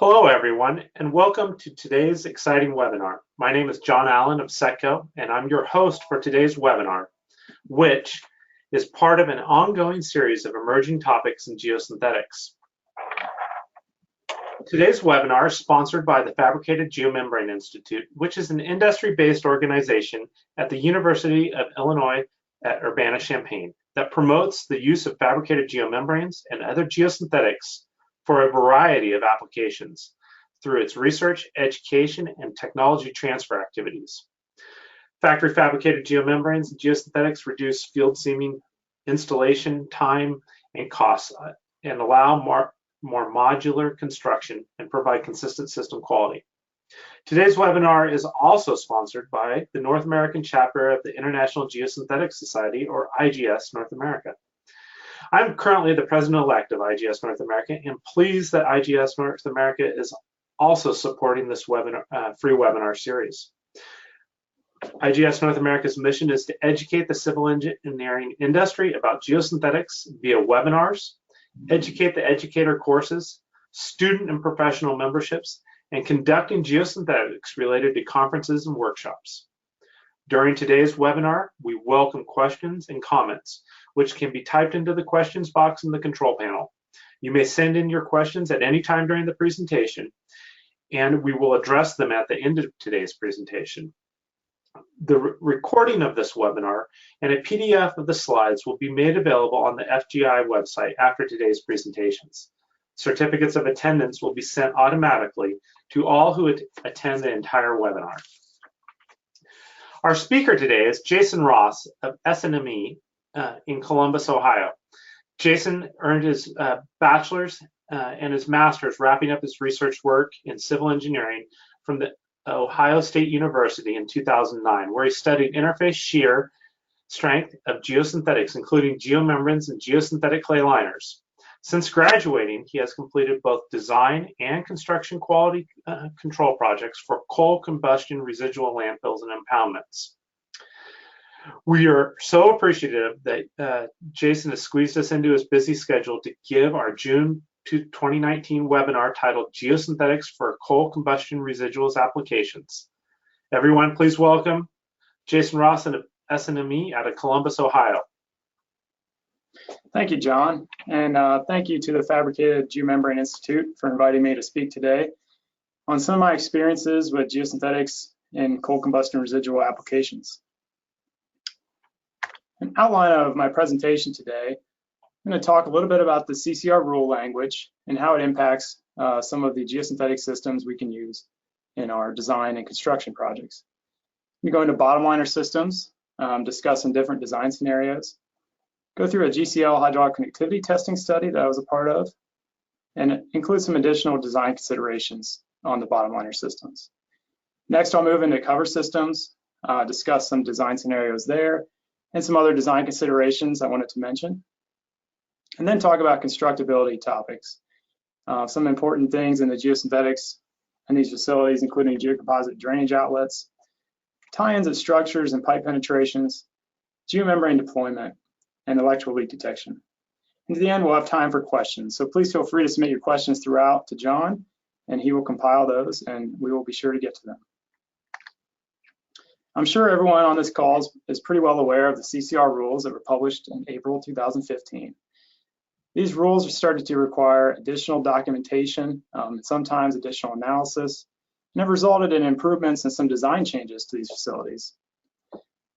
Hello, everyone, and welcome to today's exciting webinar. My name is John Allen of SETCO, and I'm your host for today's webinar, which is part of an ongoing series of emerging topics in geosynthetics. Today's webinar is sponsored by the Fabricated Geomembrane Institute, which is an industry-based organization at the University of Illinois at Urbana-Champaign that promotes the use of fabricated geomembranes and other geosynthetics for a variety of applications through its research, education, and technology transfer activities. Factory fabricated geomembranes and geosynthetics reduce field seaming installation time and costs and allow more modular construction and provide consistent system quality. Today's webinar is also sponsored by the North American chapter of the International Geosynthetics Society, or IGS North America. I'm currently the president-elect of IGS North America and pleased that IGS North America is also supporting this webinar, free webinar series. IGS North America's mission is to educate the civil engineering industry about geosynthetics via webinars, educate the educator courses, student and professional memberships, and conducting geosynthetics related to conferences and workshops. During today's webinar, we welcome questions and comments, which can be typed into the questions box in the control panel. You may send in your questions at any time during the presentation, and we will address them at the end of today's presentation. The recording of this webinar and a PDF of the slides will be made available on the FGI website after today's presentations. Certificates of attendance will be sent automatically to all who attend the entire webinar. Our speaker today is Jason Ross of SNME in Columbus, Ohio. Jason earned his bachelor's and his master's, wrapping up his research work in civil engineering from the Ohio State University in 2009, where he studied interface shear strength of geosynthetics, including geomembranes and geosynthetic clay liners. Since graduating, he has completed both design and construction quality control projects for coal combustion residual landfills and impoundments. We are so appreciative that Jason has squeezed us into his busy schedule to give our June 2019 webinar titled Geosynthetics for Coal Combustion Residuals Applications. Everyone, please welcome Jason Ross of SNME out of Columbus, Ohio. Thank you, John, and thank you to the Fabricated Geomembrane Institute for inviting me to speak today on some of my experiences with geosynthetics in coal combustion residual applications. An outline of my presentation today, I'm going to talk a little bit about the CCR rule language and how it impacts some of the geosynthetic systems we can use in our design and construction projects. We go into bottom liner systems, discuss some different design scenarios, go through a GCL hydraulic connectivity testing study that I was a part of, and include some additional design considerations on the bottom liner systems. Next, I'll move into cover systems, discuss some design scenarios there, and some other design considerations I wanted to mention, and then talk about constructability topics. Some important things in the geosynthetics in these facilities, including geocomposite drainage outlets, tie-ins of structures and pipe penetrations, geomembrane deployment, and electrical leak detection. And at the end, we'll have time for questions. So please feel free to submit your questions throughout to John, and he will compile those, and we will be sure to get to them. I'm sure everyone on this call is pretty well aware of the CCR rules that were published in April 2015. These rules are started to require additional documentation, and sometimes additional analysis, and have resulted in improvements and some design changes to these facilities.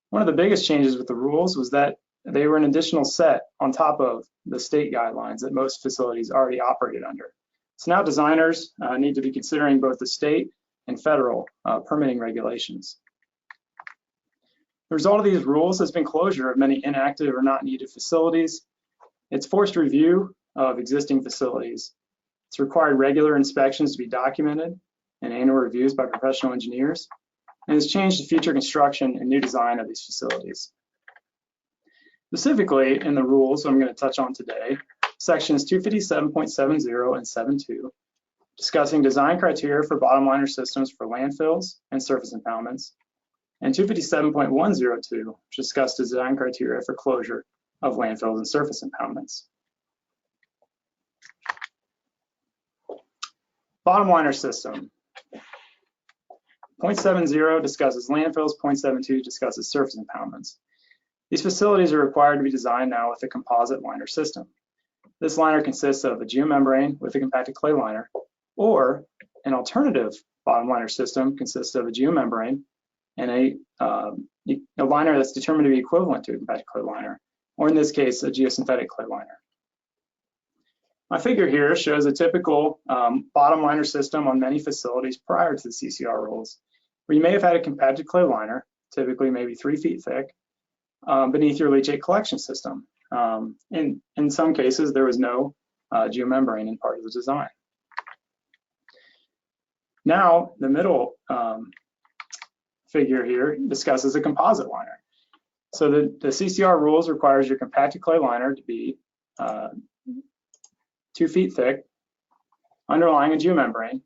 One of the biggest changes with the rules was that they were an additional set on top of the state guidelines that most facilities already operated under. So now designers need to be considering both the state and federal permitting regulations. The result of these rules has been closure of many inactive or not needed facilities. It's forced review of existing facilities. It's required regular inspections to be documented and annual reviews by professional engineers, and has changed the future construction and new design of these facilities. Specifically, in the rules I'm going to touch on today, sections 257.70 and 7.2, discussing design criteria for bottom liner systems for landfills and surface impoundments, and 257.102, which discuss design criteria for closure of landfills and surface impoundments. Bottom liner system. 0.70 discusses landfills, 0.72 discusses surface impoundments. These facilities are required to be designed now with a composite liner system. This liner consists of a geomembrane with a compacted clay liner, or an alternative bottom liner system consists of a geomembrane and a liner that's determined to be equivalent to a compacted clay liner, or in this case, a geosynthetic clay liner. My figure here shows a typical bottom liner system on many facilities prior to the CCR rules, where you may have had a compacted clay liner, typically maybe 3 feet thick, beneath your leachate collection system. In some cases, there was no geomembrane in part of the design. Now, the middle figure here discusses a composite liner. So the CCR rules requires your compacted clay liner to be 2 feet thick, underlying a geomembrane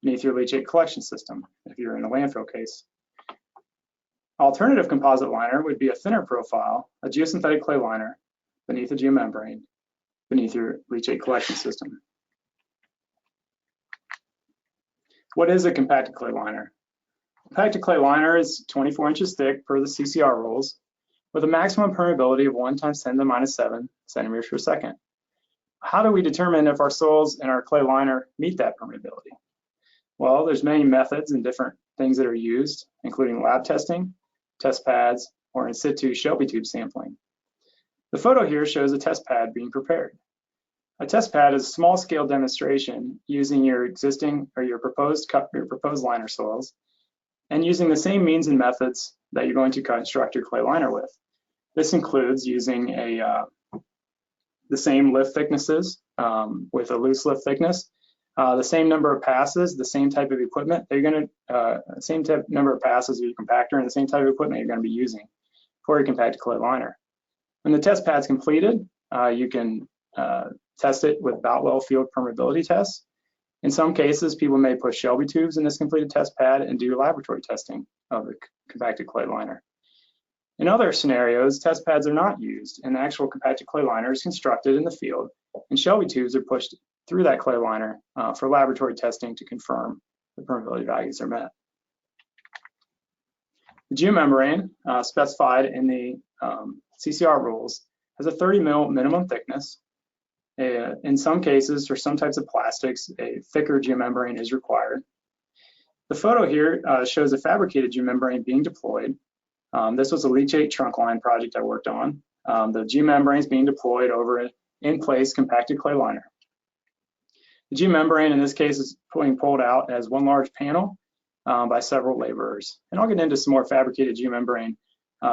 beneath your leachate collection system, if you're in a landfill case. Alternative composite liner would be a thinner profile, a geosynthetic clay liner beneath a geomembrane beneath your leachate collection system. What is a compacted clay liner? Compacted clay liner is 24 inches thick per the CCR rules, with a maximum permeability of 1 × 10⁻⁷ centimeters per second. How do we determine if our soils and our clay liner meet that permeability? Well, there's many methods and different things that are used, including lab testing, test pads, or in situ Shelby tube sampling. The photo here shows a test pad being prepared. A test pad is a small scale demonstration using your existing or your proposed liner soils and using the same means and methods that you're going to construct your clay liner with. This includes using the same lift thicknesses with a loose lift thickness, the same number of passes, the same type of equipment. They're going to same number of passes of your compactor and the same type of equipment you're going to be using for your compacted clay liner. When the test pad's completed, you can test it with Boutwell field permeability tests. In some cases, people may put Shelby tubes in this completed test pad and do laboratory testing of the compacted clay liner. In other scenarios, test pads are not used and the actual compacted clay liner is constructed in the field and Shelby tubes are pushed through that clay liner for laboratory testing to confirm the permeability values are met. The geomembrane specified in the CCR rules has a 30 mil minimum thickness. In some cases, for some types of plastics, a thicker geomembrane is required. The photo here shows a fabricated geomembrane being deployed. This was a leachate trunk line project I worked on. The geomembrane is being deployed over an in-place compacted clay liner. The geomembrane in this case is being pulled out as one large panel by several laborers. And I'll get into some more fabricated geomembrane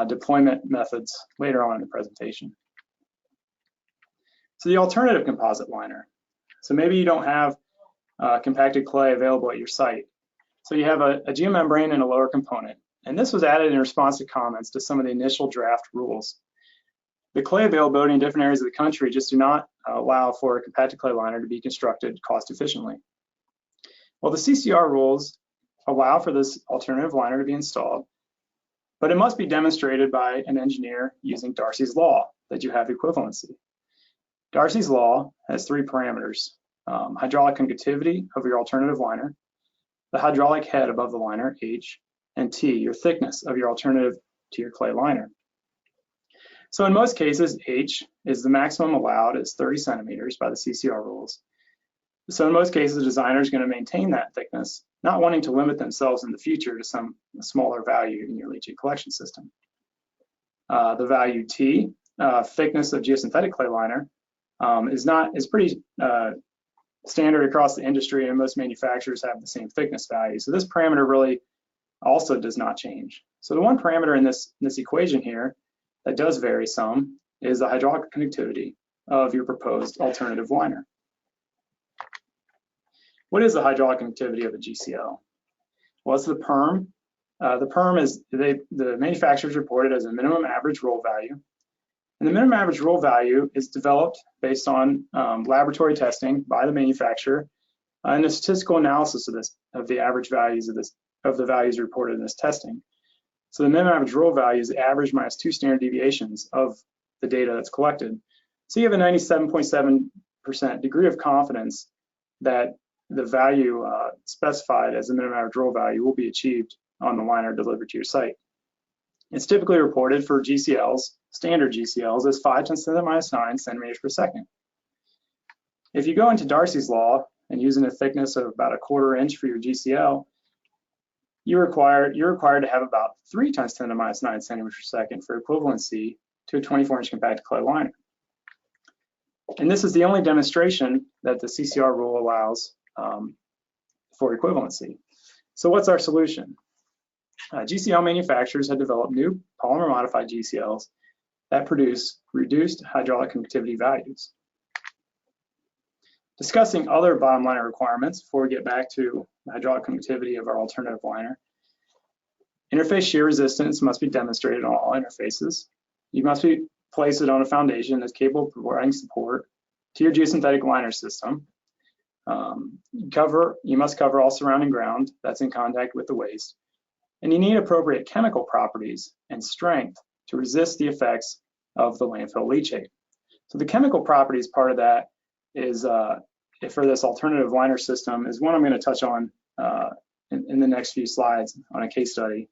deployment methods later on in the presentation. So the alternative composite liner. So maybe you don't have compacted clay available at your site. So you have a geomembrane and a lower component. And this was added in response to comments to some of the initial draft rules. The clay availability in different areas of the country just do not allow for a compacted clay liner to be constructed cost efficiently. Well, the CCR rules allow for this alternative liner to be installed, but it must be demonstrated by an engineer using Darcy's law that you have equivalency. Darcy's law has 3 parameters: hydraulic conductivity of your alternative liner, the hydraulic head above the liner, H, and T, your thickness of your alternative to your clay liner. So in most cases, H is the maximum allowed is 30 centimeters by the CCR rules. So in most cases, the designer is going to maintain that thickness, not wanting to limit themselves in the future to some smaller value in your leachate collection system. The value T, thickness of geosynthetic clay liner, is pretty standard across the industry, and most manufacturers have the same thickness value. So this parameter really also does not change. So the one parameter in this equation here that does vary some is the hydraulic conductivity of your proposed alternative liner. What is the hydraulic conductivity of a GCL? Well, it's the perm. The perm is the manufacturers report it as a minimum average roll value. And the minimum average roll value is developed based on laboratory testing by the manufacturer and a statistical analysis of the average values of the values reported in this testing. So the minimum average roll value is the average minus 2 standard deviations of the data that's collected. So you have a 97.7% degree of confidence that the value specified as the minimum average roll value will be achieved on the liner delivered to your site. It's typically reported for GCLs, standard GCLs, as 5 × 10⁻�৯ centimeters per second. If you go into Darcy's law and using a thickness of about 1/4 inch for your GCL, you're required to have about 3 × 10⁻⁹ centimeters per second for equivalency to a 24-inch compacted clay liner. And this is the only demonstration that the CCR rule allows for equivalency. So what's our solution? GCL manufacturers have developed new polymer modified GCLs that produce reduced hydraulic conductivity values. Discussing other bottom liner requirements before we get back to the hydraulic conductivity of our alternative liner. Interface shear resistance must be demonstrated on all interfaces. You must place it on a foundation that's capable of providing support to your geosynthetic liner system. You must cover all surrounding ground that's in contact with the waste. And you need appropriate chemical properties and strength to resist the effects of the landfill leachate. So the chemical properties part of that is, for this alternative liner system, is one I'm going to touch on in the next few slides on a case study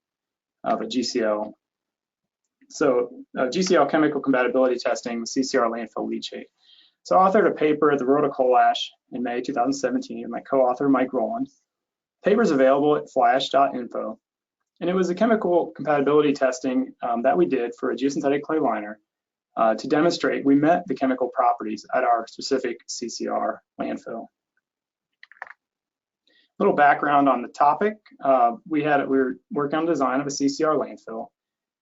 of a GCL. So GCL chemical compatibility testing with CCR landfill leachate. So I authored a paper at the World of Coal Ash in May 2017 with my co-author Mike Rowland. The paper is available at flash.info. And it was a chemical compatibility testing that we did for a geosynthetic clay liner to demonstrate we met the chemical properties at our specific CCR landfill. A little background on the topic. We were working on the design of a CCR landfill.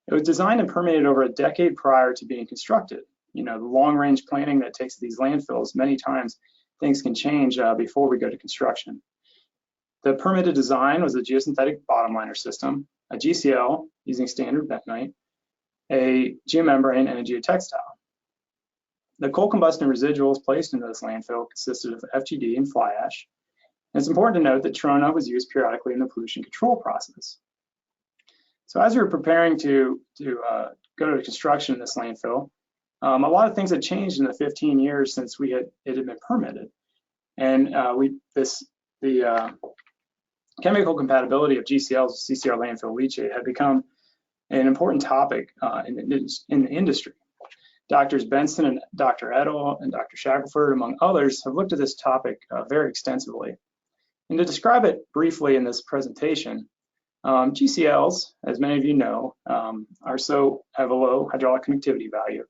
It was designed and permitted over a decade prior to being constructed. You know, the long-range planning that takes these landfills, many times things can change before we go to construction. The permitted design was a geosynthetic bottom liner system, a GCL using standard bentonite, a geomembrane, and a geotextile. The coal combustion residuals placed into this landfill consisted of FGD and fly ash. And it's important to note that trona was used periodically in the pollution control process. So as we were preparing to go to construction in this landfill, a lot of things had changed in the 15 years since it had been permitted. And the chemical compatibility of GCLs with CCR landfill leachate had become an important topic in the industry. Doctors Benson and Dr. Edel and Dr. Shackelford, among others, have looked at this topic very extensively. And to describe it briefly in this presentation, GCLs, as many of you know, have a low hydraulic conductivity value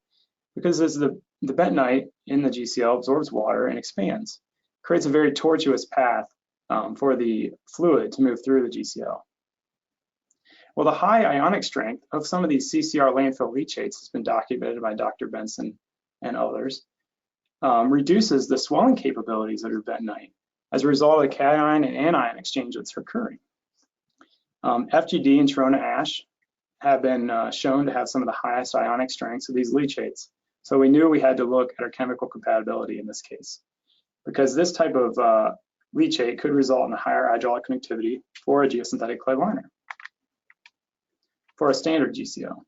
because as the bentonite in the GCL absorbs water and expands, creates a very tortuous path for the fluid to move through the GCL. Well, the high ionic strength of some of these CCR landfill leachates has been documented by Dr. Benson and others, reduces the swelling capabilities of your bentonite as a result of the cation and anion exchange that's occurring. FGD and trona ash have been shown to have some of the highest ionic strengths of these leachates. So we knew we had to look at our chemical compatibility in this case, because this type of leachate could result in a higher hydraulic conductivity for a geosynthetic clay liner for a standard GCL.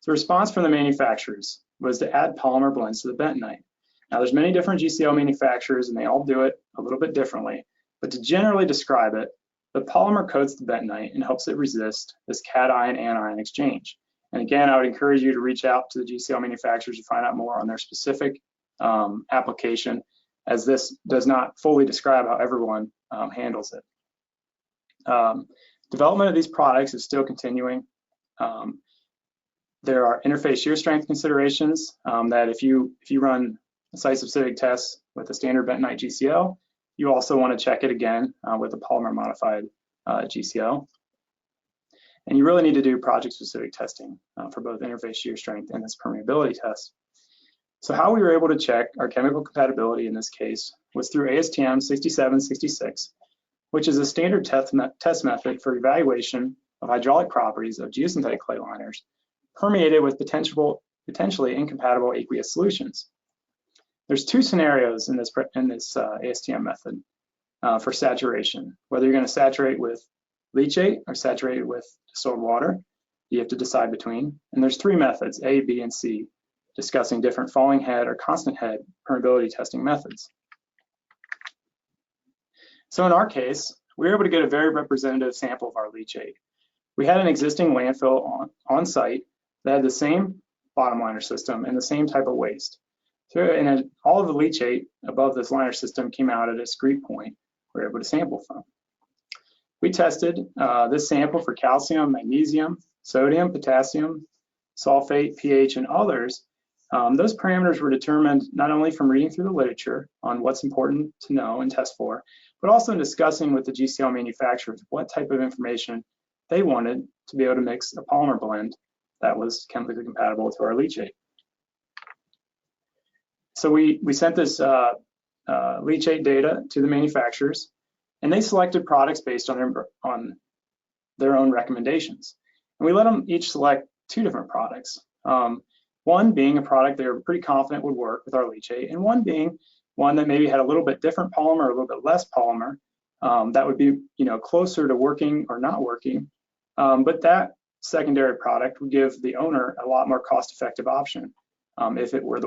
The response from the manufacturers was to add polymer blends to the bentonite. Now there's many different GCL manufacturers and they all do it a little bit differently, but to generally describe it, the polymer coats the bentonite and helps it resist this cation-anion exchange. And again, I would encourage you to reach out to the GCL manufacturers to find out more on their specific application, as this does not fully describe how everyone handles it. Development of these products is still continuing. There are interface shear strength considerations that if you run site-specific tests with a standard bentonite GCL, you also want to check it again with a polymer modified GCL. And you really need to do project-specific testing for both interface shear strength and this permeability test. So how we were able to check our chemical compatibility in this case was through ASTM 6766, which is a standard test method for evaluation of hydraulic properties of geosynthetic clay liners permeated with potentially incompatible aqueous solutions. There's two scenarios in this ASTM method for saturation, whether you're going to saturate with leachate or saturate it with distilled water. You have to decide between. And there's three methods, A, B, and C, discussing different falling head or constant head permeability testing methods. So in our case, we were able to get a very representative sample of our leachate. We had an existing landfill on site that had the same bottom liner system and the same type of waste. So all of the leachate above this liner system came out at a discrete point we were able to sample from. We tested this sample for calcium, magnesium, sodium, potassium, sulfate, pH, and others. Those parameters were determined not only from reading through the literature on what's important to know and test for, but also in discussing with the GCL manufacturers what type of information they wanted to be able to mix a polymer blend that was chemically compatible to our leachate. So we sent this leachate data to the manufacturers, and they selected products based on their own recommendations. And we let them each select 2 different products. One being a product they were pretty confident would work with our leachate, and one being one that maybe had a little bit different polymer, a little bit less polymer, that would be closer to working or not working. But that secondary product would give the owner a lot more cost-effective option if it were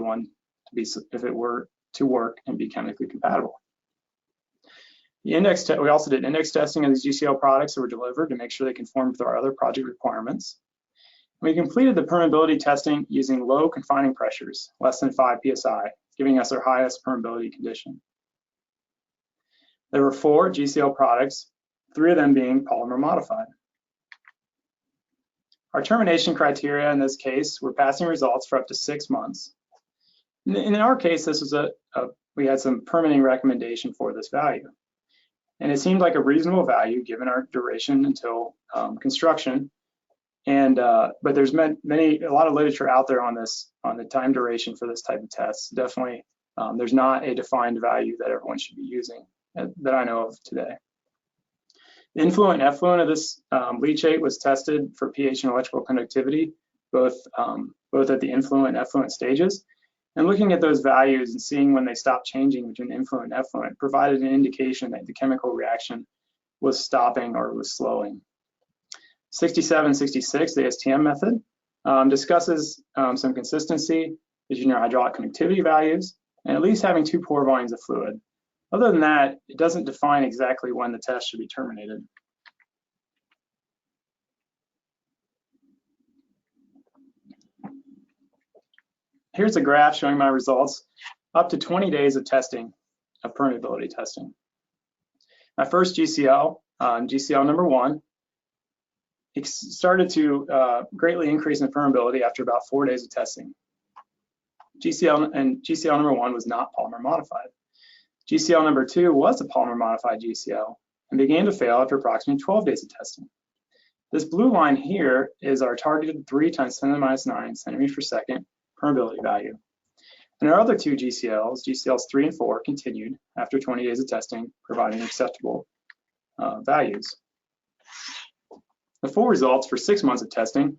to work and be chemically compatible. We also did index testing of these GCL products that were delivered to make sure they conformed with our other project requirements. We completed the permeability testing using low confining pressures, less than 5 psi, giving us our highest permeability condition. There were 4 GCL products, 3 of them being polymer modified. Our termination criteria in this case were passing results for up to 6 months. In our case, this was we had some permitting recommendation for this value. And it seemed like a reasonable value given our duration until construction. But there's a lot of literature out there on the time duration for this type of test. Definitely, there's not a defined value that everyone should be using that I know of today. The influent and effluent of this leachate was tested for pH and electrical conductivity, both at the influent and effluent stages. And looking at those values and seeing when they stopped changing between influent and effluent provided an indication that the chemical reaction was stopping or was slowing. 6766, the STM method, discusses some consistency between your hydraulic conductivity values and at least having 2 pore volumes of fluid. Other than that, it doesn't define exactly when the test should be terminated. Here's a graph showing my results up to 20 days of testing, of permeability testing. My first GCL, GCL number 1, it started to greatly increase in permeability after about 4 days of testing. GCL number 1 was not polymer modified. GCL number 2 was a polymer modified GCL and began to fail after approximately 12 days of testing. This blue line here is our targeted 3 × 10⁻⁹ centimeters per second permeability value. And our other 2 GCLs, GCLs 3 and 4, continued after 20 days of testing, providing acceptable values. The full results for 6 months of testing,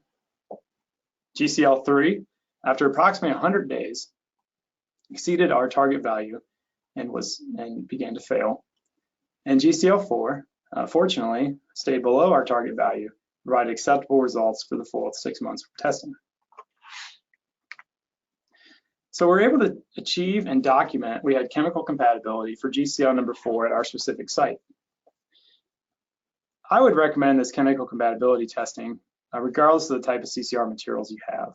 GCL 3, after approximately 100 days, exceeded our target value and began to fail. And GCL 4, fortunately, stayed below our target value, provided acceptable results for the full 6 months of testing. So we're able to achieve and document we had chemical compatibility for GCL number 4 at our specific site. I would recommend this chemical compatibility testing regardless of the type of CCR materials you have.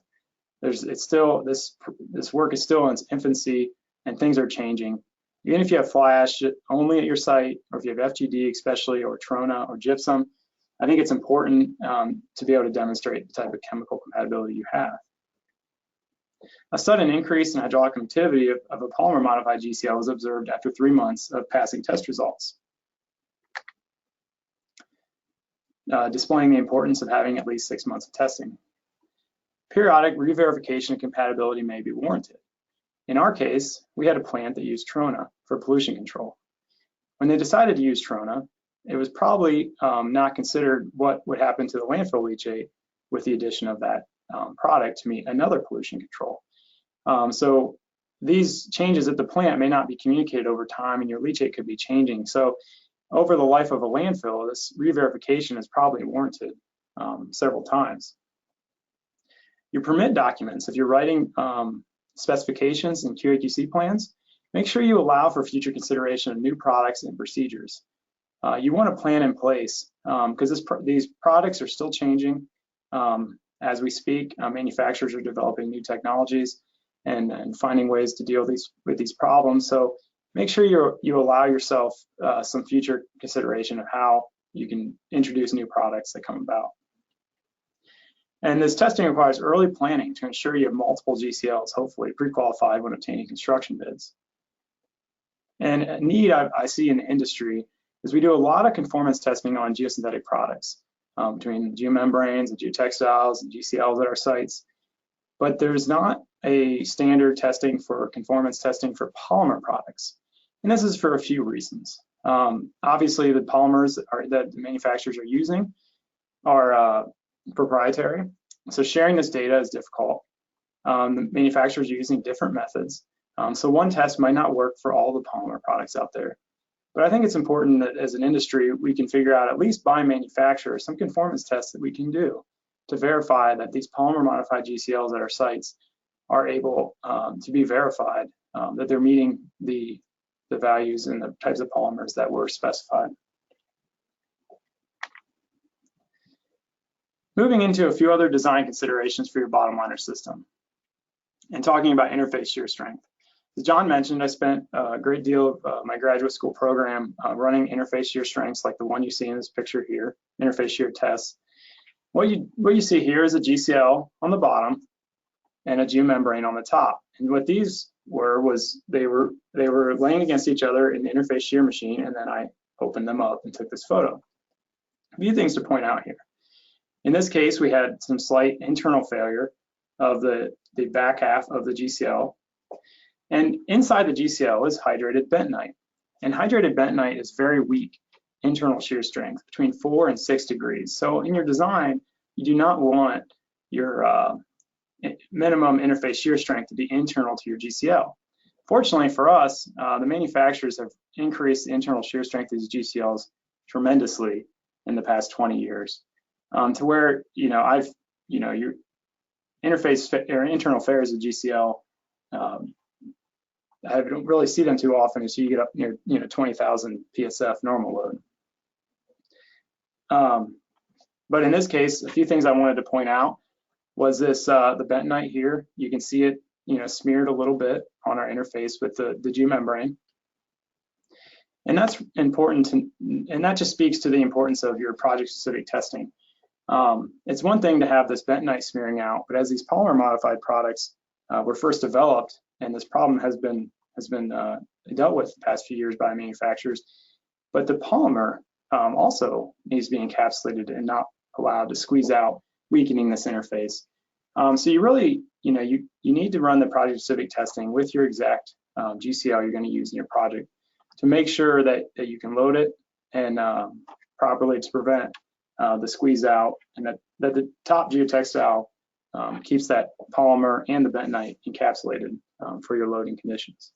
This work is still in its infancy and things are changing. Even if you have fly ash only at your site, or if you have FGD especially, or Trona or gypsum, I think it's important to be able to demonstrate the type of chemical compatibility you have. A sudden increase in hydraulic conductivity of a polymer modified GCL was observed after 3 months of passing test results, displaying the importance of having at least 6 months of testing. Periodic re-verification of compatibility may be warranted. In our case, we had a plant that used Trona for pollution control. When they decided to use Trona, it was probably not considered what would happen to the landfill leachate with the addition of that product to meet another pollution control. So these changes at the plant may not be communicated over time, and your leachate could be changing. So over the life of a landfill, this re-verification is probably warranted several times. Your permit documents, if you're writing specifications and QA/QC plans, make sure you allow for future consideration of new products and procedures. you want a plan in place because these products are still changing as we speak. Manufacturers are developing new technologies and finding ways to deal with these problems. So make sure you allow yourself some future consideration of how you can introduce new products that come about. And this testing requires early planning to ensure you have multiple GCLs, hopefully pre-qualified when obtaining construction bids. And a need I see in the industry is we do a lot of conformance testing on geosynthetic products between geomembranes and geotextiles and GCLs at our sites. But there's not a standard testing for conformance testing for polymer products. And this is for a few reasons. Obviously, the polymers that the manufacturers are using are proprietary. So sharing this data is difficult. The manufacturers are using different methods. So one test might not work for all the polymer products out there. But I think it's important that as an industry, we can figure out, at least by manufacturer, some conformance tests that we can do to verify that these polymer modified GCLs at our sites are able to be verified, that they're meeting the values and the types of polymers that were specified. Moving into a few other design considerations for your bottom liner system and talking about interface shear strength. As John mentioned, I spent a great deal of my graduate school program running interface shear strengths like the one you see in this picture here, interface shear tests. What you see here is a GCL on the bottom and a geomembrane on the top. And what these were was they were laying against each other in the interface shear machine, and then I opened them up and took this photo. A few things to point out here. In this case, we had some slight internal failure of the back half of the GCL. And inside the GCL is hydrated bentonite. And hydrated bentonite is very weak internal shear strength, between 4 and 6 degrees. So in your design, you do not want your minimum interface shear strength to be internal to your GCL. Fortunately for us, the manufacturers have increased the internal shear strength of these GCLs tremendously in the past 20 years, to where your interface or internal failures of GCL, I don't really see them too often until you get up near 20,000 PSF normal load. But in this case, a few things I wanted to point out was this: the bentonite here. You can see it smeared a little bit on our interface with the geomembrane, and that's important and that just speaks to the importance of your project-specific testing. It's one thing to have this bentonite smearing out, but as these polymer modified products were first developed, and this problem has been dealt with the past few years by manufacturers, but the polymer also needs to be encapsulated and not allowed to squeeze out, weakening this interface. So you really, you need to run the project-specific testing with your exact GCL you're going to use in your project to make sure that you can load it and properly to prevent the squeeze out, and that the top geotextile keeps that polymer and the bentonite encapsulated for your loading conditions.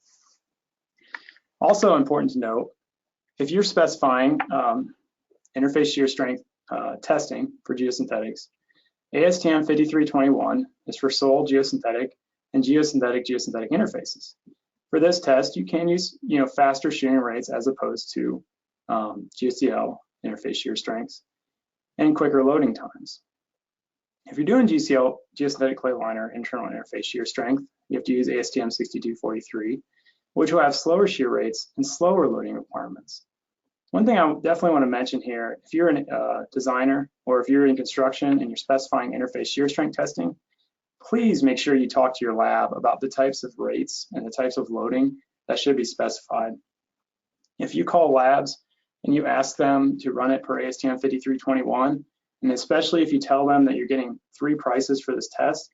Also important to note, if you're specifying interface shear strength testing for geosynthetics, ASTM 5321 is for sole geosynthetic and geosynthetic interfaces. For this test, you can use faster shearing rates as opposed to GCL interface shear strengths and quicker loading times. If you're doing geosynthetic clay liner internal interface shear strength, you have to use ASTM 6243, which will have slower shear rates and slower loading requirements. One thing I definitely want to mention here, if you're a designer or if you're in construction and you're specifying interface shear strength testing, please make sure you talk to your lab about the types of rates and the types of loading that should be specified. If you call labs and you ask them to run it per ASTM 5321, and especially if you tell them that you're getting 3 prices for this test,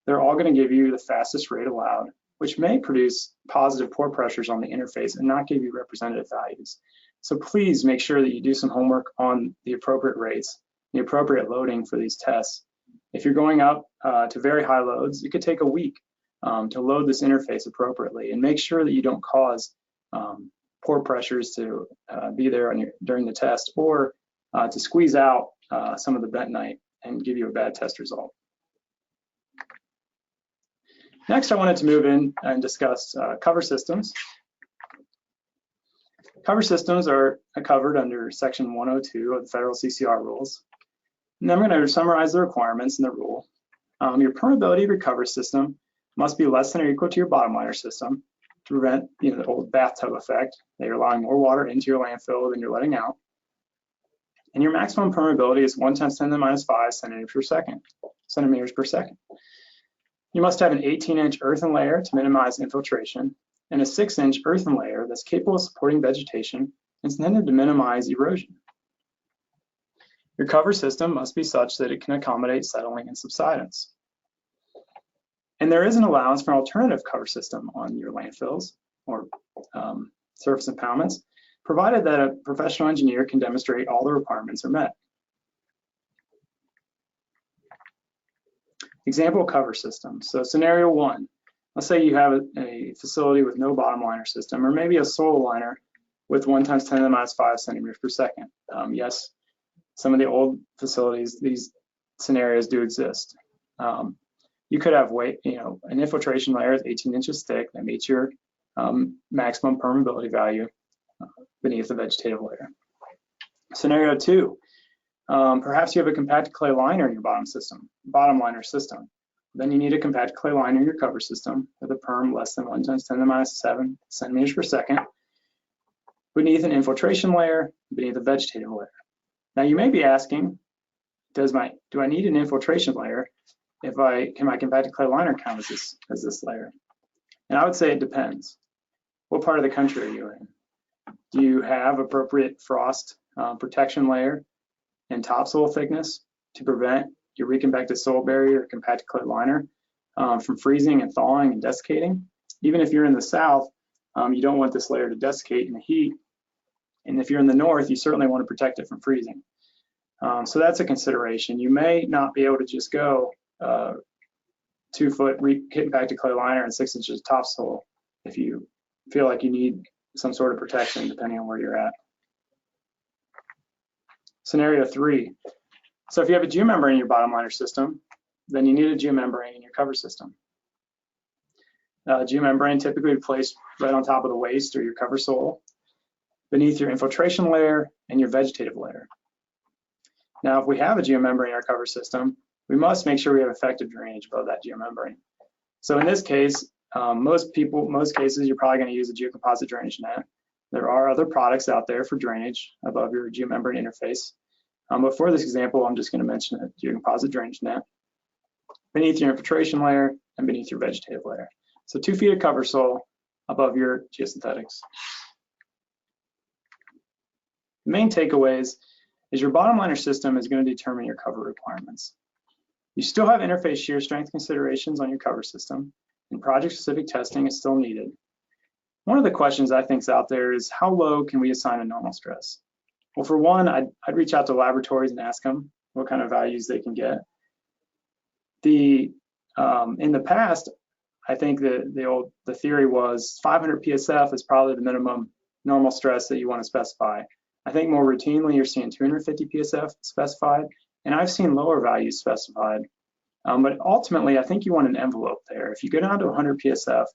they're all going to give you the fastest rate allowed, which may produce positive pore pressures on the interface and not give you representative values. So please make sure that you do some homework on the appropriate rates, the appropriate loading for these tests. If you're going up to very high loads, it could take a week to load this interface appropriately, and make sure that you don't cause pore pressures to be there during the test, or to squeeze out some of the bentonite and give you a bad test result. Next, I wanted to move in and discuss cover systems. Cover systems are covered under Section 102 of the Federal CCR rules. And then I'm going to summarize the requirements in the rule. Your permeability of your cover system must be less than or equal to your bottom liner system to prevent the old bathtub effect, that you're allowing more water into your landfill than you're letting out. And your maximum permeability is 1 times 10 to the minus 5 centimeters per second. You must have an 18-inch earthen layer to minimize infiltration, and a 6-inch earthen layer that's capable of supporting vegetation and is intended to minimize erosion. Your cover system must be such that it can accommodate settling and subsidence. And there is an allowance for an alternative cover system on your landfills or surface impoundments, provided that a professional engineer can demonstrate all the requirements are met. Example cover system. So scenario 1, let's say you have a facility with no bottom liner system, or maybe a soil liner with 1 times 10 to the minus 5 centimeters per second. Yes, some of the old facilities, these scenarios do exist. You could have an infiltration layer that's 18 inches thick that meets your maximum permeability value beneath the vegetative layer. Scenario 2, perhaps you have a compacted clay liner in your bottom liner system. Then you need a compacted clay liner in your cover system with a perm less than 1 times 10 to the minus 7 centimeters per second beneath an infiltration layer, beneath a vegetative layer. Now you may be asking, do I need an infiltration layer can my compacted clay liner count as this layer? And I would say it depends. What part of the country are you in? Do you have appropriate frost protection layer and topsoil thickness to prevent your recompacted soil barrier or compacted clay liner from freezing and thawing and desiccating? Even if you're in the south, you don't want this layer to desiccate in the heat. And if you're in the north, you certainly want to protect it from freezing. So that's a consideration. You may not be able to just go 2-foot compacted clay liner and 6 inches of topsoil if you feel like you need some sort of protection depending on where you're at. Scenario 3. So if you have a geomembrane in your bottom liner system, then you need a geomembrane in your cover system. Geomembrane typically placed right on top of the waste or your cover soil, beneath your infiltration layer and your vegetative layer. Now, if we have a geomembrane in our cover system, we must make sure we have effective drainage above that geomembrane. So in this case, most cases, you're probably going to use a geocomposite drainage net. There are other products out there for drainage above your geomembrane interface. But for this example, I'm just going to mention a geocomposite drainage net beneath your infiltration layer and beneath your vegetative layer. So 2 feet of cover soil above your geosynthetics. The main takeaways is your bottom liner system is going to determine your cover requirements. You still have interface shear strength considerations on your cover system, and project-specific testing is still needed. One of the questions I think is out there is how low can we assign a normal stress? Well, for one, I'd reach out to laboratories and ask them what kind of values they can get. In the past, I think the theory was 500 PSF is probably the minimum normal stress that you want to specify. I think more routinely you're seeing 250 PSF specified, and I've seen lower values specified. But ultimately, I think you want an envelope there. If you go down to 100 PSF,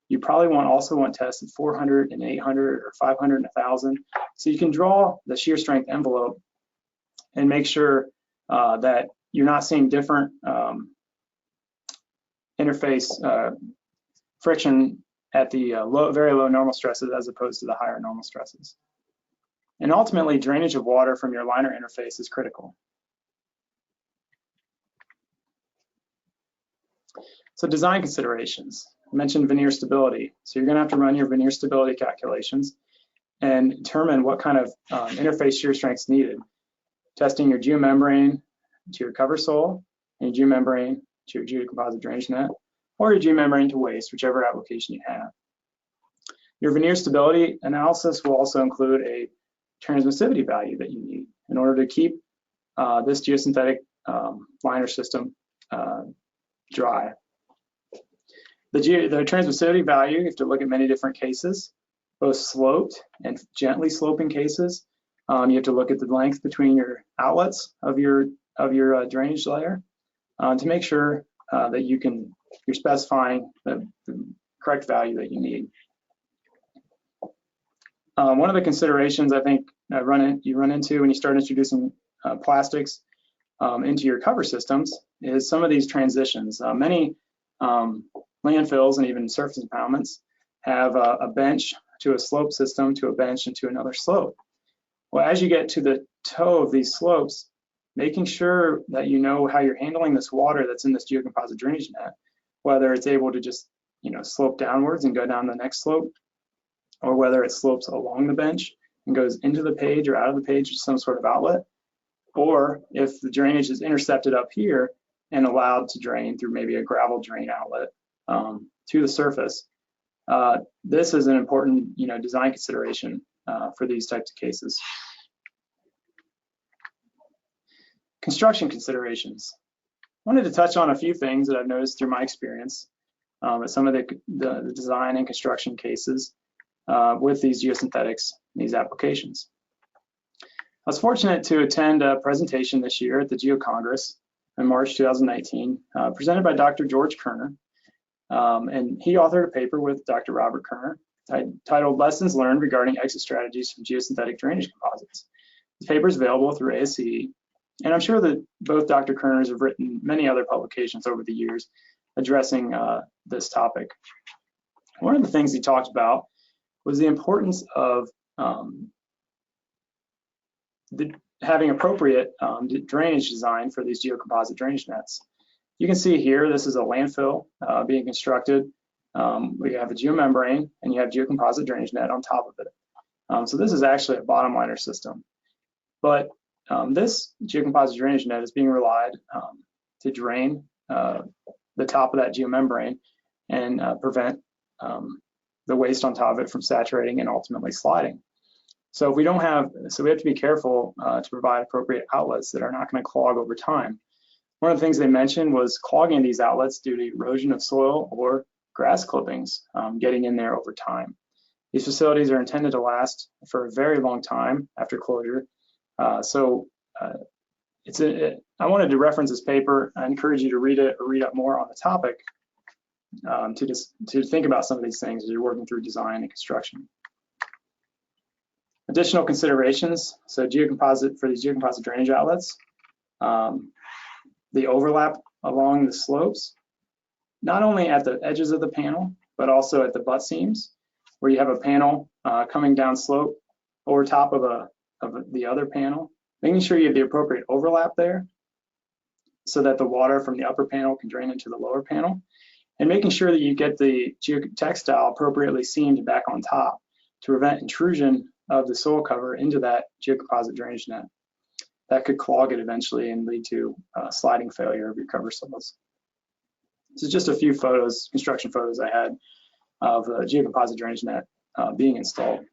you probably also want tests at 400 and 800 or 500 and 1,000. So you can draw the shear strength envelope and make sure that you're not seeing different interface friction at the very low normal stresses as opposed to the higher normal stresses. And ultimately, drainage of water from your liner interface is critical. So design considerations. I mentioned veneer stability. So you're going to have to run your veneer stability calculations and determine what kind of interface shear strength is needed. Testing your geomembrane to your cover soil, and your geomembrane to your geocomposite drainage net, or your geomembrane to waste, whichever application you have. Your veneer stability analysis will also include a transmissivity value that you need in order to keep this geosynthetic liner system dry. The transmissivity value, you have to look at many different cases, both sloped and gently sloping cases. You have to look at the length between your outlets of your drainage layer to make sure that you're specifying the correct value that you need. One of the considerations I think you run into when you start introducing plastics into your cover systems is some of these transitions. Many landfills and even surface impoundments have a bench to a slope system to a bench and to another slope. Well, as you get to the toe of these slopes, making sure that you know how you're handling this water that's in this geocomposite drainage net, whether it's able to just slope downwards and go down the next slope, or whether it slopes along the bench and goes into the page or out of the page with some sort of outlet, or if the drainage is intercepted up here and allowed to drain through maybe a gravel drain outlet to the surface. This is an important design consideration for these types of cases. Construction considerations. I wanted to touch on a few things that I've noticed through my experience at some of the design and construction cases with these geosynthetics, these applications. I was fortunate to attend a presentation this year at the Geo Congress in March 2019, presented by Dr. George Kerner, and he authored a paper with Dr. Robert Kerner titled Lessons Learned Regarding Exit Strategies from Geosynthetic Drainage Composites. The paper is available through ASCE, and I'm sure that both Dr. Kerners have written many other publications over the years addressing this topic. One of the things he talked about was the importance of having appropriate drainage design for these geocomposite drainage nets. You can see here, this is a landfill being constructed. We have a geomembrane and you have geocomposite drainage net on top of it. So this is actually a bottom liner system. But this geocomposite drainage net is being relied to drain the top of that geomembrane and prevent the waste on top of it from saturating and ultimately sliding. So if we don't have, so we have to be careful to provide appropriate outlets that are not going to clog over time. One of the things they mentioned was clogging these outlets due to erosion of soil or grass clippings getting in there over time. These facilities are intended to last for a very long time after closure. I wanted to reference this paper. I encourage you to read it or read up more on the topic to think about some of these things as you're working through design and construction. Additional considerations, so for these geocomposite drainage outlets, the overlap along the slopes, not only at the edges of the panel, but also at the butt seams, where you have a panel coming down slope over top of the other panel, making sure you have the appropriate overlap there so that the water from the upper panel can drain into the lower panel, and making sure that you get the geotextile appropriately seamed back on top to prevent intrusion of the soil cover into that geocomposite drainage net. That could clog it eventually and lead to sliding failure of your cover soils. This is just a few photos, construction photos I had of the geocomposite drainage net being installed.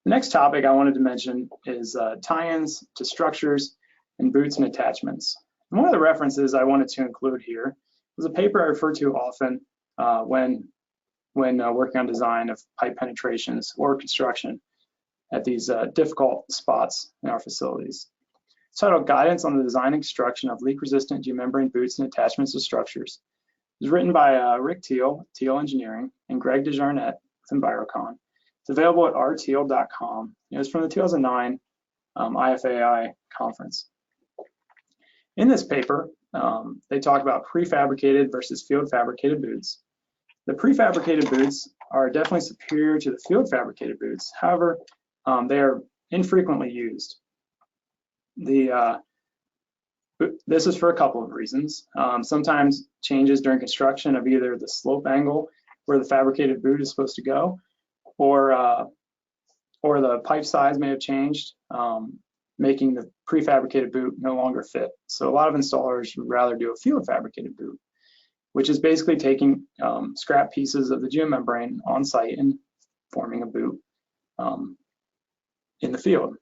The next topic I wanted to mention is tie-ins to structures and boots and attachments. And one of the references I wanted to include here was a paper I refer to often when working on design of pipe penetrations or construction at these difficult spots in our facilities. It's titled Guidance on the Design and Construction of Leak-Resistant Geomembrane Boots and Attachments to Structures. It was written by Rick Teal, Teal Engineering, and Greg DeJarnette with Envirocon. It's available at rteal.com. It was from the 2009 IFAI conference. In this paper, they talk about prefabricated versus field fabricated boots. The prefabricated boots are definitely superior to the field fabricated boots. However, they are infrequently used. This is for a couple of reasons. Sometimes changes during construction of either the slope angle where the fabricated boot is supposed to go, or the pipe size may have changed, making the prefabricated boot no longer fit. So a lot of installers would rather do a field fabricated boot, which is basically taking scrap pieces of the geomembrane on site and forming a boot in the field.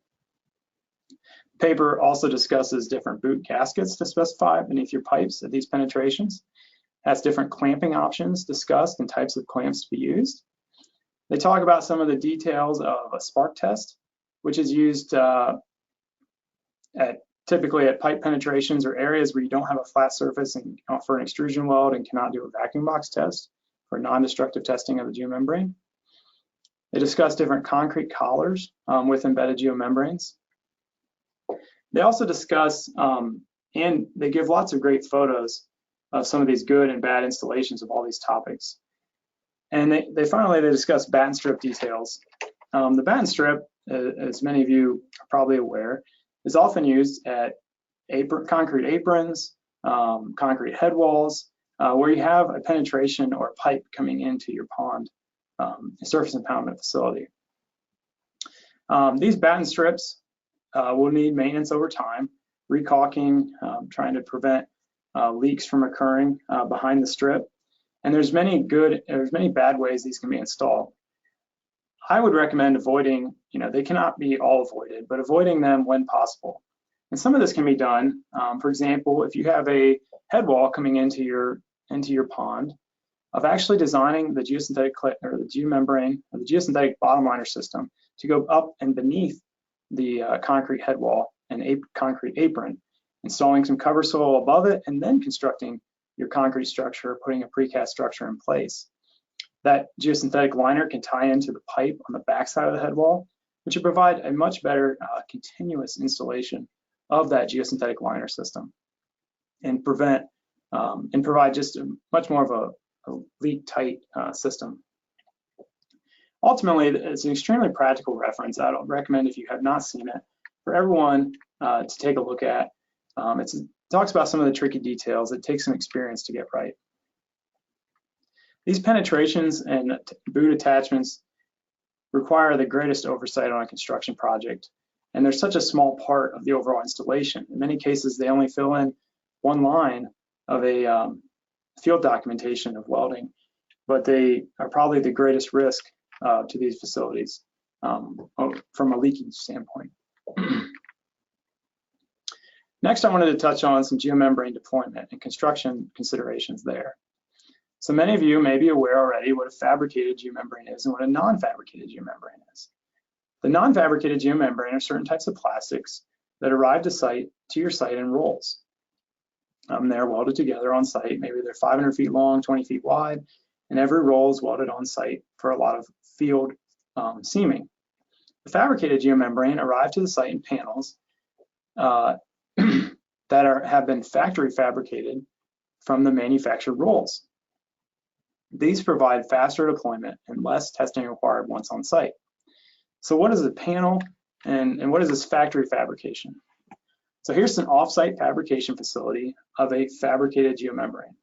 The paper also discusses different boot gaskets to specify beneath your pipes at these penetrations. Has different clamping options discussed and types of clamps to be used. They talk about some of the details of a spark test, which is used typically at pipe penetrations or areas where you don't have a flat surface and for an extrusion weld and cannot do a vacuum box test for non-destructive testing of the geomembrane. They discuss different concrete collars with embedded geomembranes. They also discuss, and they give lots of great photos of some of these good and bad installations of all these topics. And finally discuss batten strip details. The batten strip, as many of you are probably aware, is often used at concrete aprons, concrete head walls, where you have a penetration or a pipe coming into your pond, surface impoundment facility. These batten strips will need maintenance over time, recaulking, trying to prevent leaks from occurring behind the strip. And there's many bad ways these can be installed. I would recommend avoiding, they cannot be all avoided, but avoiding them when possible. And some of this can be done, for example, if you have a head wall coming into your pond, of actually designing the geosynthetic or the geomembrane or the geosynthetic bottom liner system to go up and beneath the concrete head wall and concrete apron, installing some cover soil above it, and then constructing your concrete structure, putting a precast structure in place. That geosynthetic liner can tie into the pipe on the backside of the head wall, which will provide a much better continuous installation of that geosynthetic liner system and provide just much more of a leak-tight system. Ultimately, it's an extremely practical reference. I would recommend, if you have not seen it, for everyone to take a look at. It talks about some of the tricky details. It takes some experience to get right. These penetrations and boot attachments require the greatest oversight on a construction project, and they're such a small part of the overall installation. In many cases, they only fill in one line of a field documentation of welding, but they are probably the greatest risk to these facilities from a leakage standpoint. Next, I wanted to touch on some geomembrane deployment and construction considerations there. So many of you may be aware already what a fabricated geomembrane is and what a non-fabricated geomembrane is. The non-fabricated geomembrane are certain types of plastics that arrive to your site in rolls. They're welded together on site. Maybe they're 500 feet long, 20 feet wide, and every roll is welded on site for a lot of field seaming. The fabricated geomembrane arrive to the site in panels that have been factory fabricated from the manufactured rolls. These provide faster deployment and less testing required once on site. So what is a panel and what is this factory fabrication? So here's an off-site fabrication facility of a fabricated geomembrane.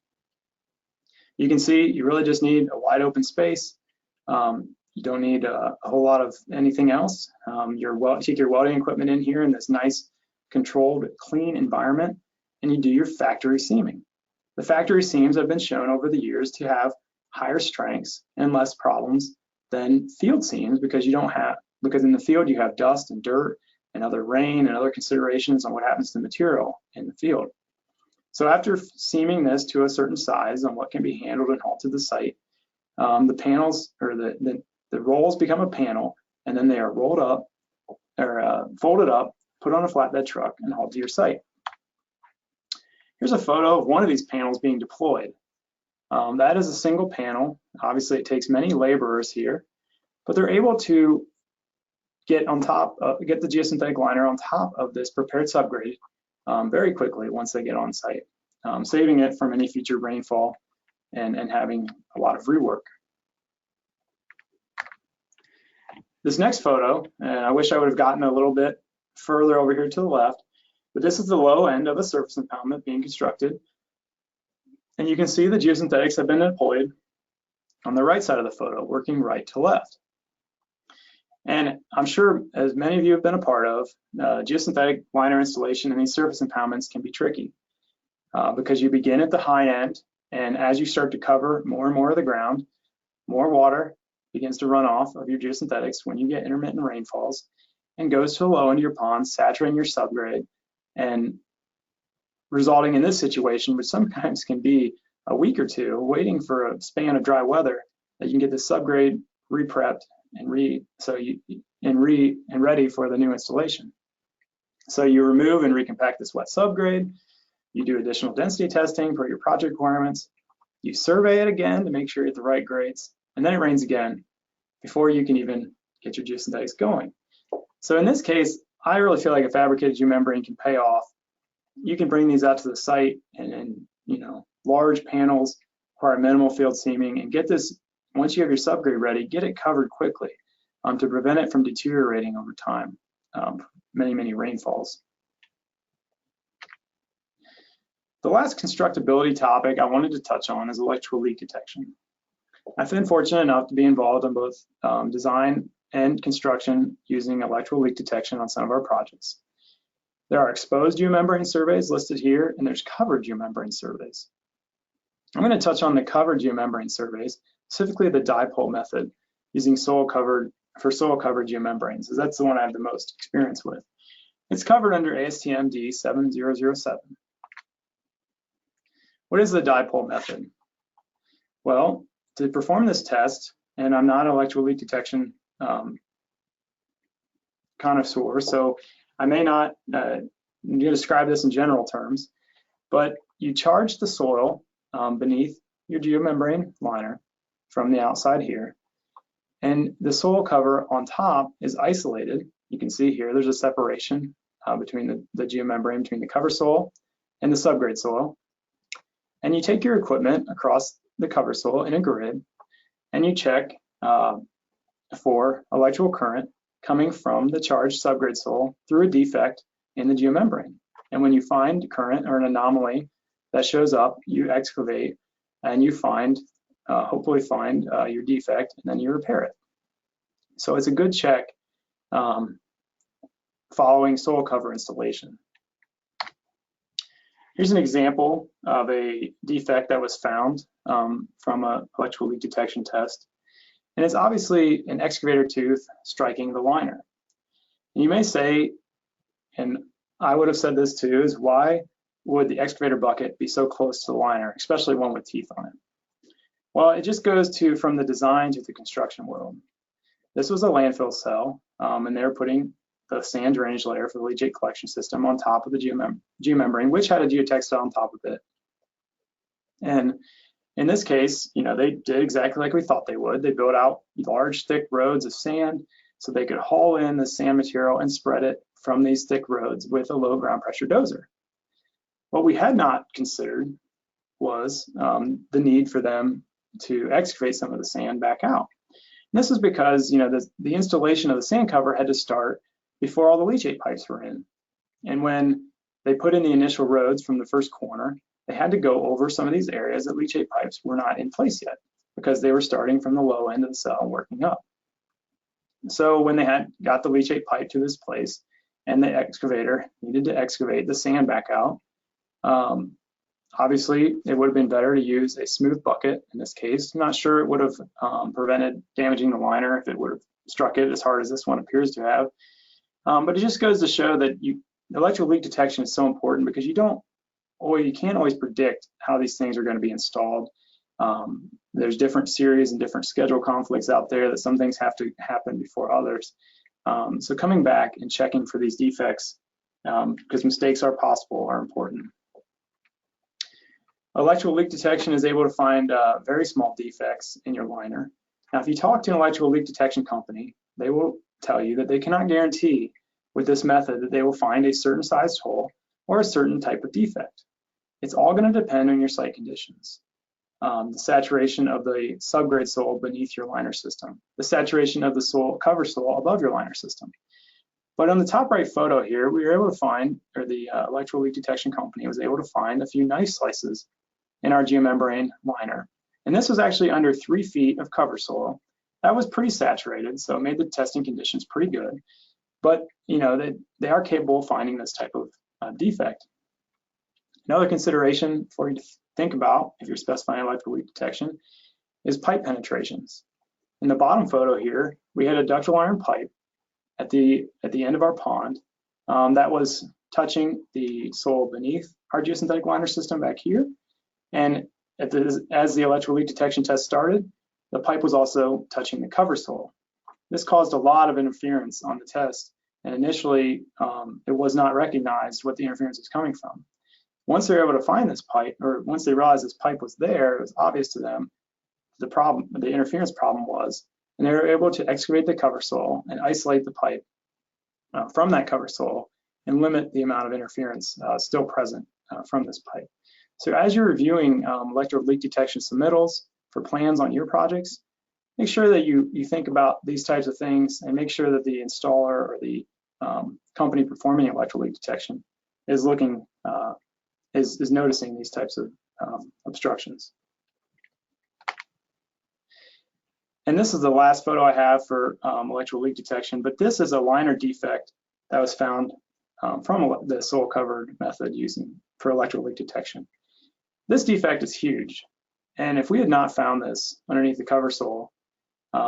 You can see you really just need a wide open space. You don't need a whole lot of anything else. You take your welding equipment in here in this nice, controlled, clean environment, and you do your factory seaming. The factory seams have been shown over the years to have higher strengths and less problems than field seams because in the field you have dust and dirt and other rain and other considerations on what happens to the material in the field. So after seaming this to a certain size on what can be handled and hauled to the site, the panels or the rolls become a panel, and then they are rolled up or folded up, put on a flatbed truck, and hauled to your site. Here's a photo of one of these panels being deployed. That is a single panel. Obviously, it takes many laborers here, but they're able to get the geosynthetic liner on top of this prepared subgrade very quickly once they get on site, saving it from any future rainfall and having a lot of rework. This next photo, and I wish I would have gotten a little bit further over here to the left, but this is the low end of a surface impoundment being constructed. And you can see the geosynthetics have been deployed on the right side of the photo, working right to left. And I'm sure, as many of you have been a part of, geosynthetic liner installation in these surface impoundments can be tricky because you begin at the high end, and as you start to cover more and more of the ground, more water begins to run off of your geosynthetics when you get intermittent rainfalls and goes to the low end of your pond, saturating your subgrade, and resulting in this situation, which sometimes can be a week or two, waiting for a span of dry weather that you can get the subgrade re-prepped and ready for the new installation. So you remove and recompact this wet subgrade, you do additional density testing for your project requirements, you survey it again to make sure you get the right grades, and then it rains again before you can even get your geosynthetics going. So in this case, I really feel like a fabricated geomembrane can pay off. You can bring these out to the site and large panels require minimal field seaming, and get this, once you have your subgrade ready, get it covered quickly to prevent it from deteriorating over time, many rainfalls. The last constructability topic I wanted to touch on is electrical leak detection. I've been fortunate enough to be involved in both design and construction using electrical leak detection on some of our projects. There are exposed geomembrane surveys listed here, and there's covered geomembrane surveys. I'm going to touch on the covered geomembrane surveys, specifically the dipole method using soil covered geomembranes, as that's the one I have the most experience with. It's covered under ASTM D7007. What is the dipole method? Well, to perform this test, and I'm not an electrical leak detection connoisseur, so I may not describe this in general terms, but you charge the soil beneath your geomembrane liner from the outside here, and the soil cover on top is isolated. You can see here there's a separation between the geomembrane, between the cover soil and the subgrade soil. And you take your equipment across the cover soil in a grid, and you check for electrical current coming from the charged subgrade soil through a defect in the geomembrane. And when you find current or an anomaly that shows up, you excavate and you hopefully find your defect, and then you repair it. So it's a good check following soil cover installation. Here's an example of a defect that was found from an electrical leak detection test. And it's obviously an excavator tooth striking the liner. And you may say, and I would have said this too, is why would the excavator bucket be so close to the liner, especially one with teeth on it? Well, it just goes to from the design to the construction world. This was a landfill cell, and they're putting the sand drainage layer for the leachate collection system on top of the geomembrane, which had a geotextile on top of it. And in this case, they did exactly like we thought they would. They built out large, thick roads of sand so they could haul in the sand material and spread it from these thick roads with a low ground pressure dozer. What we had not considered was the need for them to excavate some of the sand back out. And this was because the installation of the sand cover had to start before all the leachate pipes were in. And when they put in the initial roads from the first corner, they had to go over some of these areas that leachate pipes were not in place yet, because they were starting from the low end of the cell and working up. So when they had got the leachate pipe to this place and the excavator needed to excavate the sand back out, obviously it would have been better to use a smooth bucket in this case. I'm not sure it would have prevented damaging the liner if it would have struck it as hard as this one appears to have. But it just goes to show that electrical leak detection is so important, because you can't always predict how these things are going to be installed. There's different series and different schedule conflicts out there that some things have to happen before others. So coming back and checking for these defects, because mistakes are possible, are important. Electrical leak detection is able to find very small defects in your liner. Now, if you talk to an electrical leak detection company, they will tell you that they cannot guarantee with this method that they will find a certain sized hole or a certain type of defect. It's all going to depend on your site conditions. The saturation of the subgrade soil beneath your liner system, the saturation of the cover soil above your liner system. But on the top right photo here, we were able to find, or the electrical leak detection company was able to find a few nice slices in our geomembrane liner. And this was actually under 3 feet of cover soil. That was pretty saturated, so it made the testing conditions pretty good. But they are capable of finding this type of defect. Another consideration for you to think about if you're specifying electrical leak detection is pipe penetrations. In the bottom photo here, we had a ductile iron pipe at the end of our pond that was touching the soil beneath our geosynthetic liner system back here. And as the electrical leak detection test started, the pipe was also touching the cover soil. This caused a lot of interference on the test, and initially it was not recognized what the interference was coming from. Once they were able to find this pipe, or once they realized this pipe was there, it was obvious to them the interference problem was, and they were able to excavate the cover soil and isolate the pipe from that cover soil and limit the amount of interference still present from this pipe. So as you're reviewing electrode leak detection submittals for plans on your projects, make sure that you think about these types of things and make sure that the installer or the company performing electrode leak detection is looking, is noticing these types of obstructions. And this is the last photo I have for electrical leak detection, but this is a liner defect that was found from the soil covered method using for electrical leak detection. This defect is huge, and if we had not found this underneath the cover soil,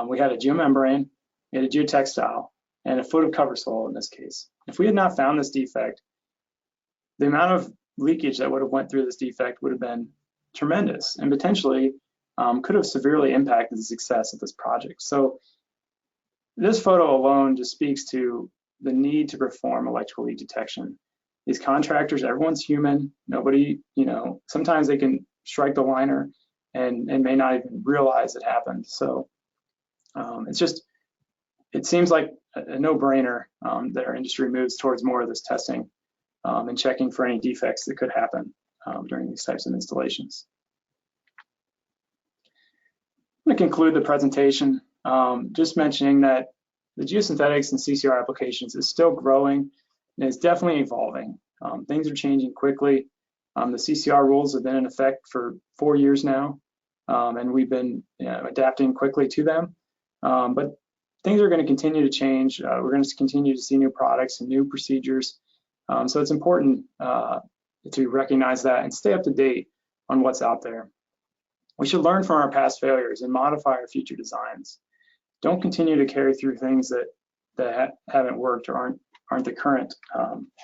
we had a geomembrane, we had a geotextile, and a foot of cover soil in this case. If we had not found this defect, the amount of leakage that would have went through this defect would have been tremendous and potentially could have severely impacted the success of this project. So this photo alone just speaks to the need to perform electrical leak detection. These contractors, everyone's human. Nobody, sometimes they can strike the liner and may not even realize it happened. So it seems like a no-brainer that our industry moves towards more of this testing and checking for any defects that could happen during these types of installations. I'm going to conclude the presentation just mentioning that the geosynthetics and CCR applications is still growing and it's definitely evolving. Things are changing quickly. The CCR rules have been in effect for 4 years now, and we've been adapting quickly to them. But things are going to continue to change. We're going to continue to see new products and new procedures. So it's important to recognize that and stay up to date on what's out there. We should learn from our past failures and modify our future designs. Don't continue to carry through things that haven't worked or aren't the current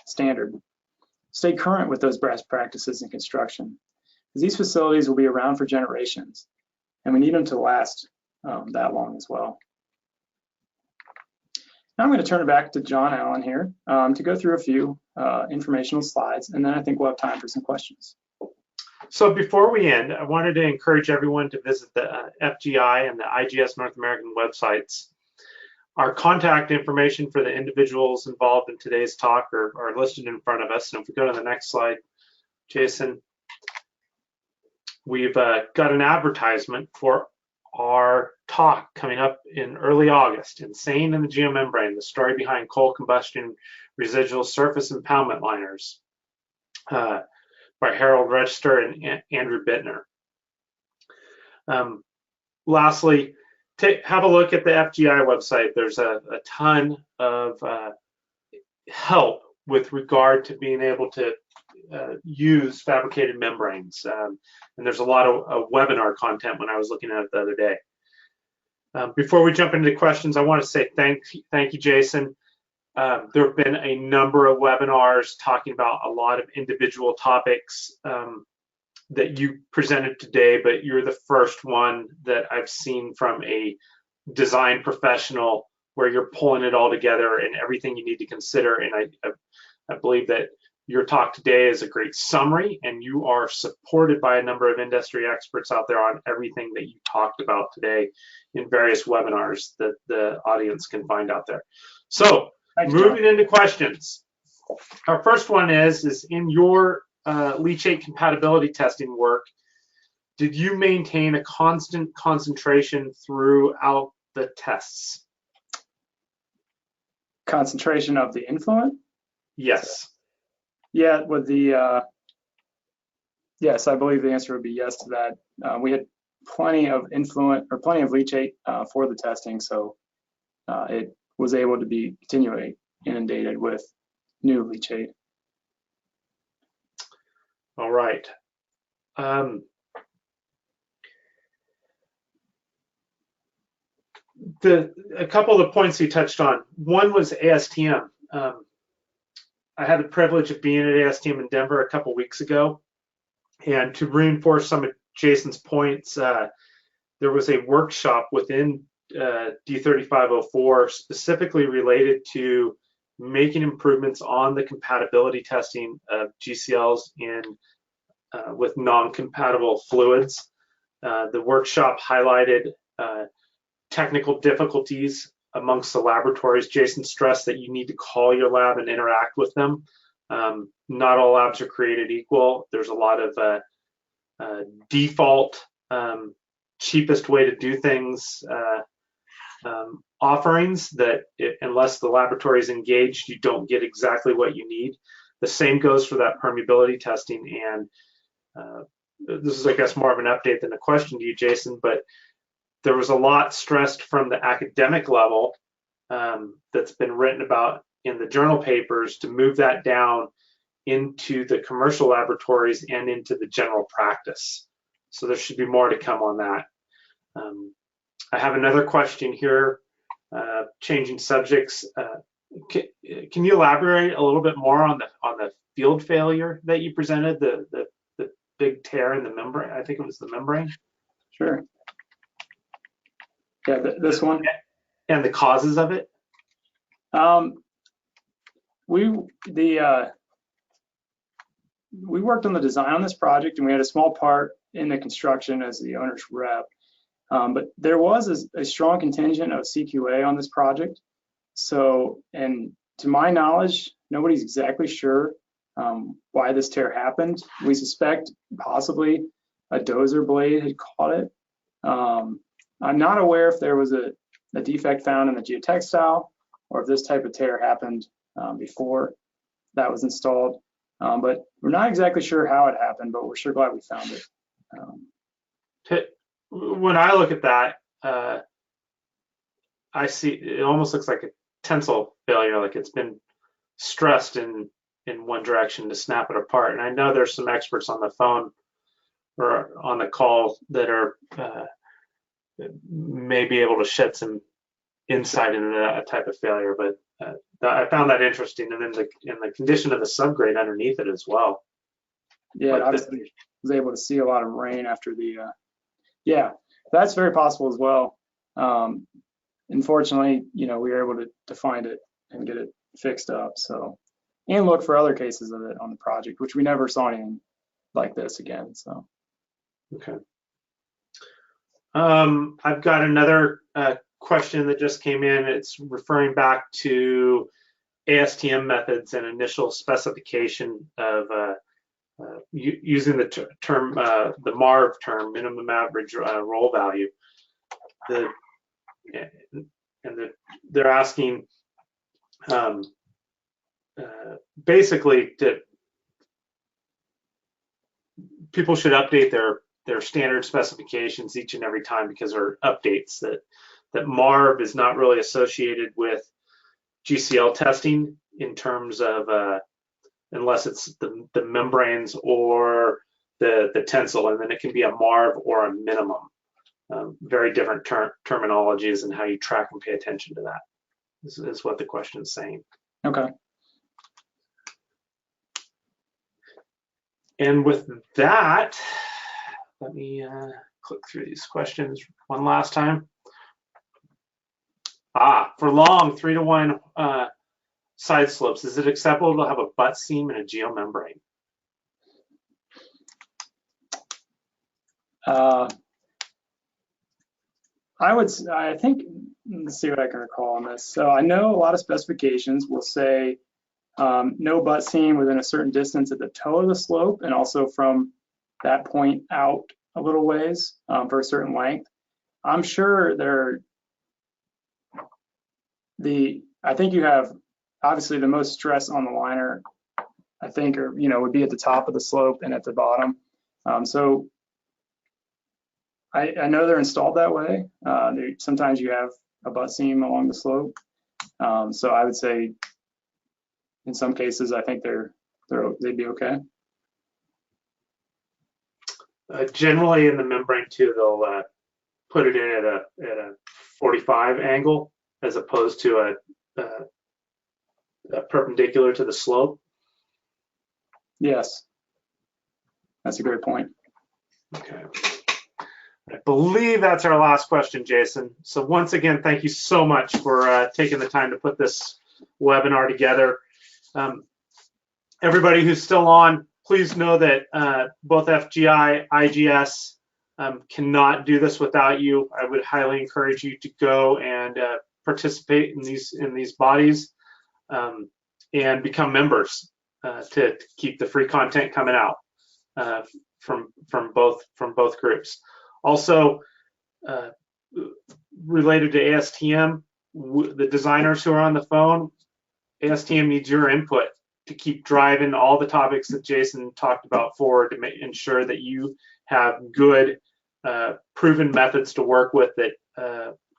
standard. Stay current with those best practices in construction, because these facilities will be around for generations, and we need them to last that long as well. Now I'm going to turn it back to John Allen here to go through a few informational slides, and then I think we'll have time for some questions. So before we end, I wanted to encourage everyone to visit the FGI and the IGS North American websites. Our contact information for the individuals involved in today's talk are listed in front of us. And if we go to the next slide, Jason, we've got an advertisement for our talk coming up in early August, Insane in the Geomembrane, the story behind coal combustion residual surface impoundment liners. By Harold Register and Andrew Bittner. Lastly, have a look at the FGI website. There's a ton of help with regard to being able to use fabricated membranes. And there's a lot of webinar content when I was looking at it the other day. Before we jump into the questions, I want to say thank you, Jason. There have been a number of webinars talking about a lot of individual topics that you presented today, but you're the first one that I've seen from a design professional where you're pulling it all together and everything you need to consider. And I believe that your talk today is a great summary, and you are supported by a number of industry experts out there on everything that you talked about today in various webinars that the audience can find out there. So, moving into questions. Our first one is in your leachate compatibility testing work, did you maintain a constant concentration throughout the tests? Concentration of the influent? Yes. Yeah, with the yes, I believe the answer would be yes to that. We had plenty of influent or plenty of leachate for the testing, so it was able to be continually inundated with new leachate. All right. A couple of the points you touched on. One was ASTM. I had the privilege of being at ASTM in Denver a couple weeks ago, and to reinforce some of Jason's points, there was a workshop within D3504 specifically related to making improvements on the compatibility testing of GCLs with non-compatible fluids. The workshop highlighted technical difficulties amongst the laboratories. Jason stressed that you need to call your lab and interact with them. Not all labs are created equal. There's a lot of default, cheapest way to do things offerings that unless the laboratory is engaged, you don't get exactly what you need. The same goes for that permeability testing. And this is, I guess, more of an update than a question to you, Jason, but there was a lot stressed from the academic level that's been written about in the journal papers to move that down into the commercial laboratories and into the general practice. So there should be more to come on that. I have another question here, changing subjects. Can you elaborate a little bit more on the field failure that you presented, the big tear in the membrane? I think it was the membrane. Sure. Yeah, this one. And the causes of it. We worked on the design on this project, and we had a small part in the construction as the owner's rep. But there was a strong contingent of CQA on this project. So, and to my knowledge, nobody's exactly sure why this tear happened. We suspect possibly a dozer blade had caught it. I'm not aware if there was a defect found in the geotextile or if this type of tear happened before that was installed. But we're not exactly sure how it happened, but we're sure glad we found it. When I look at that, I see it almost looks like a tensile failure, like it's been stressed in one direction to snap it apart. And I know there's some experts on the phone or on the call that are may be able to shed some insight into that type of failure. But I found that interesting, and then in the condition of the subgrade underneath it as well. Yeah, like obviously was able to see a lot of rain after the. Yeah, that's very possible as well. Unfortunately, we were able to find it and get it fixed up. So, and look for other cases of it on the project, which we never saw anything like this again. So. Okay. I've got another question that just came in. It's referring back to ASTM methods and initial specification of using the term, the MARV term, minimum average roll value. They're asking basically that people should update their standard specifications each and every time because there are updates that MARV is not really associated with GCL testing in terms of unless it's the membranes or the tensile, and then it can be a MARV or a minimum. Very different terminologies and how you track and pay attention to that is what the question is saying. Okay. And with that, let me click through these questions one last time. For long 3-to-1 side slopes, is it acceptable to have a butt seam and a geomembrane? I think, let's see what I can recall on this. So I know a lot of specifications will say no butt seam within a certain distance at the toe of the slope, and also from that point out a little ways for a certain length. I'm sure I think you have obviously the most stress on the liner, I think, or would be at the top of the slope and at the bottom. So I know they're installed that way. Sometimes you have a butt seam along the slope. So I would say in some cases, I think they'd be okay. Generally in the membrane too, they'll put it in at a 45 angle as opposed to a perpendicular to the slope. Yes, that's a great point. Okay. I believe that's our last question, Jason. So once again, thank you so much for taking the time to put this webinar together. Everybody who's still on, please know that both FGI, IGS, cannot do this without you. I would highly encourage you to go and participate in these bodies and become members to keep the free content coming out from both groups. Also, related to ASTM, the designers who are on the phone, ASTM needs your input to keep driving all the topics that Jason talked about forward to ensure that you have good, proven methods to work with that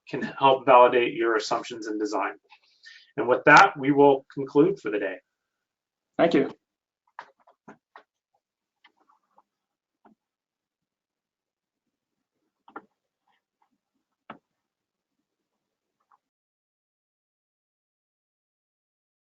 can help validate your assumptions in design. And with that, we will conclude for the day. Thank you.